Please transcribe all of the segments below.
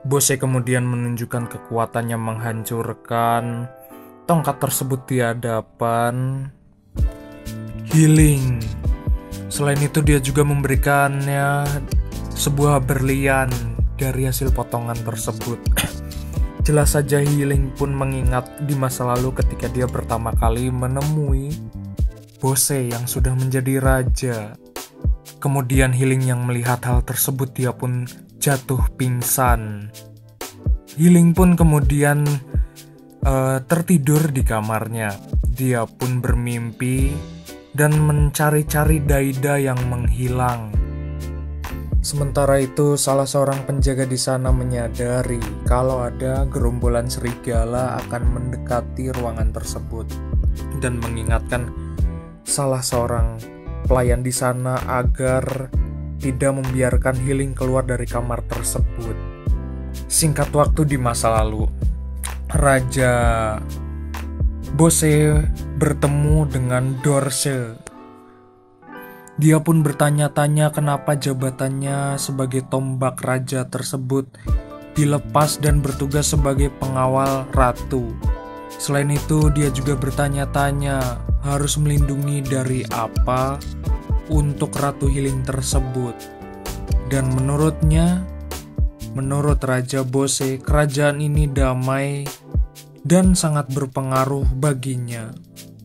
Bose kemudian menunjukkan kekuatannya menghancurkan tongkat tersebut di hadapan Healing. Selain itu dia juga memberikannya sebuah berlian dari hasil potongan tersebut. Jelas saja Healing pun mengingat di masa lalu ketika dia pertama kali menemui Bose yang sudah menjadi raja. Kemudian Healing yang melihat hal tersebut dia pun jatuh pingsan. Healing pun kemudian tertidur di kamarnya. Dia pun bermimpi dan mencari-cari Daida yang menghilang. Sementara itu, salah seorang penjaga di sana menyadari kalau ada gerombolan serigala akan mendekati ruangan tersebut dan mengingatkan salah seorang pelayan di sana agar tidak membiarkan Healing keluar dari kamar tersebut. Singkat waktu di masa lalu, Raja Bose bertemu dengan Dorse. Dia pun bertanya-tanya kenapa jabatannya sebagai tombak raja tersebut dilepas dan bertugas sebagai pengawal ratu. Selain itu, dia juga bertanya-tanya harus melindungi dari apa untuk Ratu Healing tersebut. Dan menurut Raja Bose, kerajaan ini damai dan sangat berpengaruh baginya.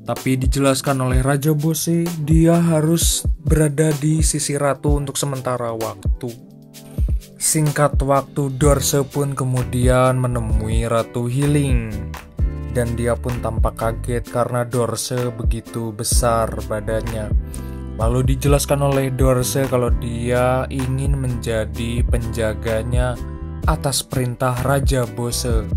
Tapi dijelaskan oleh Raja Bose, dia harus berada di sisi ratu untuk sementara waktu. Singkat waktu, Dorse pun kemudian menemui Ratu Healing. Dan dia pun tampak kaget karena Dorse begitu besar badannya. Lalu dijelaskan oleh Dorse kalau dia ingin menjadi penjaganya atas perintah Raja Bose.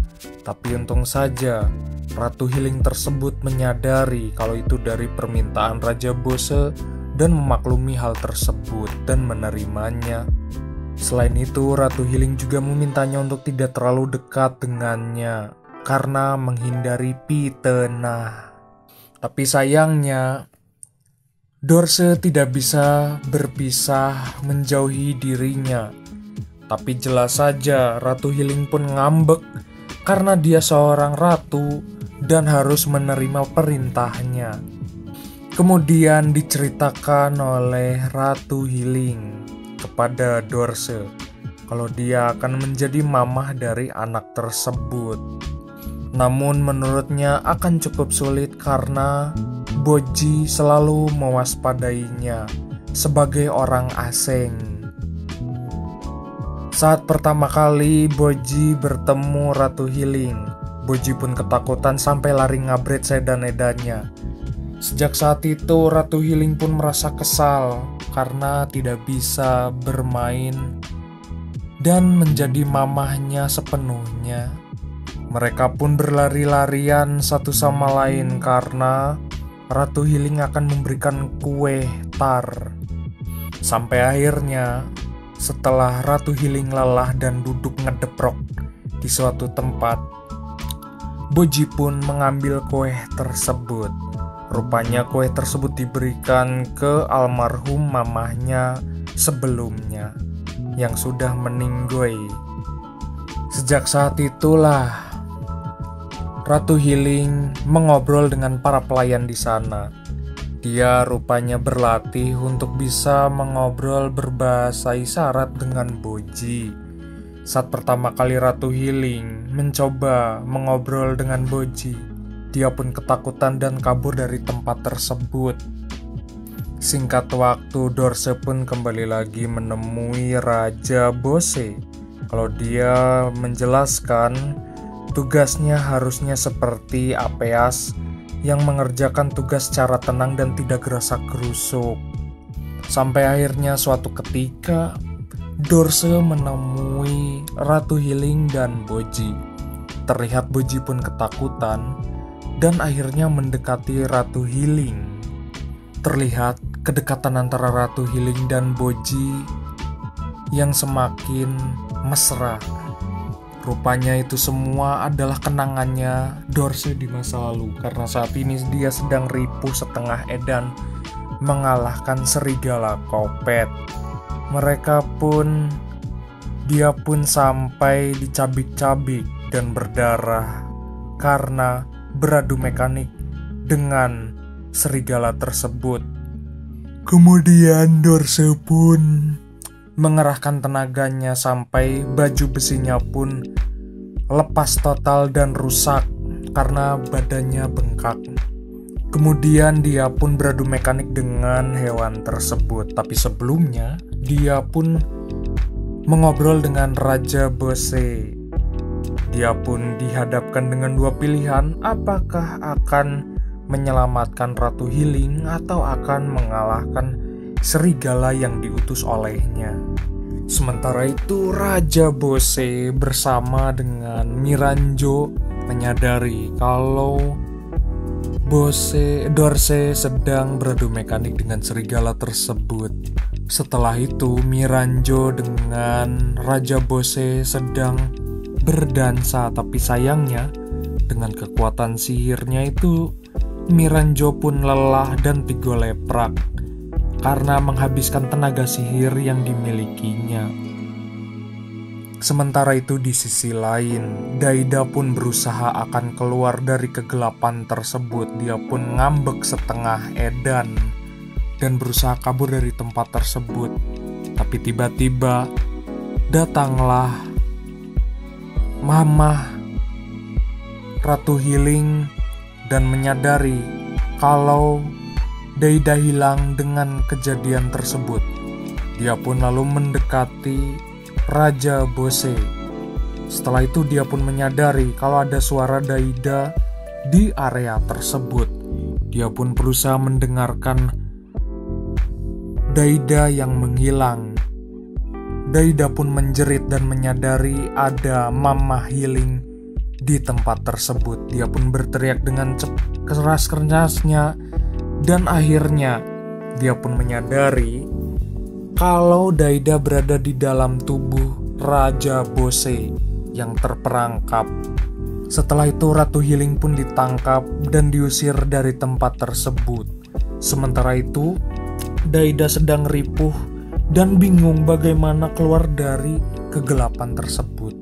Tapi untung saja Ratu Healing tersebut menyadari kalau itu dari permintaan Raja Bose dan memaklumi hal tersebut dan menerimanya. Selain itu, Ratu Healing juga memintanya untuk tidak terlalu dekat dengannya karena menghindari fitnah. Tapi sayangnya Dorse tidak bisa berpisah menjauhi dirinya. Tapi jelas saja Ratu Healing pun ngambek karena dia seorang ratu dan harus menerima perintahnya. Kemudian diceritakan oleh Ratu Healing kepada Dorse kalau dia akan menjadi mamah dari anak tersebut. Namun menurutnya akan cukup sulit karena Boji selalu mewaspadainya sebagai orang asing. Saat pertama kali Boji bertemu Ratu Healing, Boji pun ketakutan sampai lari ngabret sedan-edannya. Sejak saat itu Ratu Healing pun merasa kesal karena tidak bisa bermain dan menjadi mamahnya sepenuhnya. Mereka pun berlari-larian satu sama lain karena Ratu Healing akan memberikan kue tar. Sampai akhirnya setelah Ratu Healing lelah dan duduk ngedeprok di suatu tempat, Boji pun mengambil kue tersebut. Rupanya kue tersebut diberikan ke almarhum mamahnya sebelumnya yang sudah meninggoy. Sejak saat itulah Ratu Healing mengobrol dengan para pelayan di sana. Dia rupanya berlatih untuk bisa mengobrol berbahasa isyarat dengan Boji. Saat pertama kali Ratu Healing mencoba mengobrol dengan Boji, dia pun ketakutan dan kabur dari tempat tersebut. Singkat waktu, Dorse pun kembali lagi menemui Raja Bose. Kalau dia menjelaskan tugasnya harusnya seperti Apeas yang mengerjakan tugas secara tenang dan tidak gerasa-gerusuk. Sampai akhirnya suatu ketika Dorse menemui Ratu Healing dan Boji. Terlihat Boji pun ketakutan dan akhirnya mendekati Ratu Healing. Terlihat kedekatan antara Ratu Healing dan Boji yang semakin mesra. Rupanya itu semua adalah kenangannya Dorse di masa lalu, karena saat ini dia sedang ripuh setengah edan mengalahkan serigala kopet. Mereka pun Dia pun sampai dicabik-cabik dan berdarah karena beradu mekanik dengan serigala tersebut. Kemudian Dorse pun mengerahkan tenaganya sampai baju besinya pun lepas total dan rusak karena badannya bengkak. Kemudian dia pun beradu mekanik dengan hewan tersebut. Tapi sebelumnya dia pun mengobrol dengan Raja Bose. Dia pun dihadapkan dengan dua pilihan, apakah akan menyelamatkan Ratu Hiling atau akan mengalahkan serigala yang diutus olehnya. Sementara itu Raja Bose bersama dengan Miranjo menyadari kalau Dorse sedang beradu mekanik dengan serigala tersebut. Setelah itu Miranjo dengan Raja Bose sedang berdansa, tapi sayangnya dengan kekuatan sihirnya itu Miranjo pun lelah dan tigoleprak karena menghabiskan tenaga sihir yang dimilikinya. Sementara itu di sisi lain, Daida pun berusaha akan keluar dari kegelapan tersebut. Dia pun ngambek setengah edan dan berusaha kabur dari tempat tersebut. Tapi tiba-tiba datanglah Mamah Ratu Hiling dan menyadari kalau Daida hilang dengan kejadian tersebut. Dia pun lalu mendekati Raja Bose. Setelah itu dia pun menyadari kalau ada suara Daida di area tersebut. Dia pun berusaha mendengarkan Daida yang menghilang. Daida pun menjerit dan menyadari ada Mamah Hiling di tempat tersebut. Dia pun berteriak dengan keras-kerasnya dan akhirnya dia pun menyadari kalau Daida berada di dalam tubuh Raja Bose yang terperangkap. Setelah itu Ratu Hiling pun ditangkap dan diusir dari tempat tersebut. Sementara itu Daida sedang ripuh dan bingung bagaimana keluar dari kegelapan tersebut.